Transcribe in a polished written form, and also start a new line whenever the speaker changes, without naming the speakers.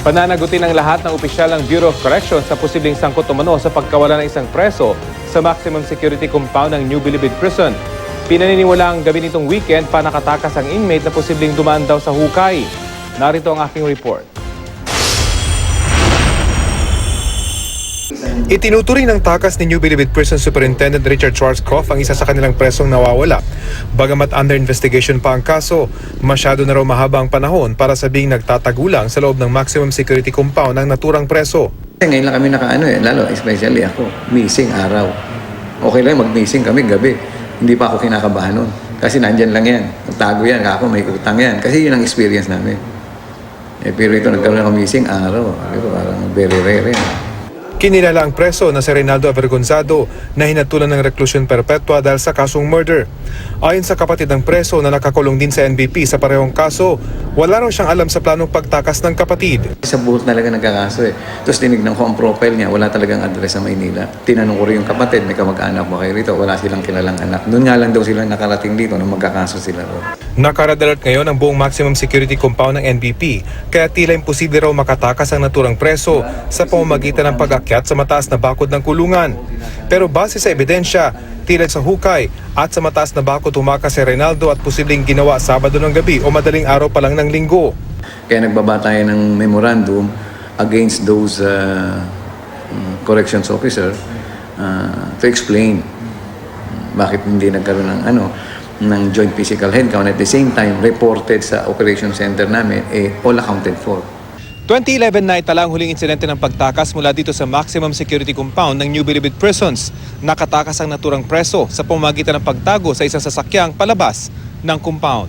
Pananagutin ng lahat ng opisyal ng Bureau of Corrections sa posibleng sangkot umano sa pagkawala ng isang preso sa maximum security compound ng New Bilibid Prison. Pinaniniwala ang gabi nitong weekend pa nakatakas ang inmate na posibleng dumaan daw sa hukay. Narito ang aking report.
Itinuturing ng takas ni New Bilibid Prison Superintendent Richard Schwarzkopf ang isa sa kanilang presong nawawala. Bagamat under investigation pa ang kaso, masyado na raw mahaba ang panahon para sabing nagtatagulang sa loob ng maximum security compound ng naturang preso.
Ngayon lang kami lalo especially ako, missing araw. Okay lang mag-missing kami gabi. Hindi pa ako kinakabahan nun. Kasi nandyan lang yan. Magtago yan, ako may utang yan. Kasi yun ang experience namin. Pero ito nagkaroon ako missing araw. Parang very rare yan.
Kinilala ang preso na si Reynaldo Avergonzado na hinatulan ng reklusyon perpetua dahil sa kasong murder. Ayon sa kapatid ng preso na nakakulong din sa NBP sa parehong kaso, wala raw siyang alam sa planong pagtakas ng kapatid.
Sa buhot talaga nagkakaso eh. Tapos tinignan ko ang profile niya, wala talagang address sa Maynila. Tinanong ko rin yung kapatid, may kamag-anak ba kayo rito? Wala silang kilalang anak. Doon nga lang daw sila nakarating dito nang magkakaso sila ro.
Naka-red alert ngayon ang buong maximum security compound ng NBP, kaya tila imposible raw makatakas ang naturang preso sa pamamagitan ng pag-akyat sa mataas na bakod ng kulungan. Pero base sa ebidensya, tila sa hukay at sa mataas na bakod tumakas si Reynaldo at posibleng ginawa Sabado ng gabi o madaling araw pa lang ng Linggo.
Kaya nagbaba tayo ng memorandum against those corrections officer to explain bakit hindi nagkaroon ng joint physical head count. At the same time, reported sa operation center namin, all accounted for.
2011 na itala ang huling insidente ng pagtakas mula dito sa maximum security compound ng New Bilibid Prisons. Nakatakas ang naturang preso sa pamamagitan ng pagtago sa isang sasakyang palabas ng compound.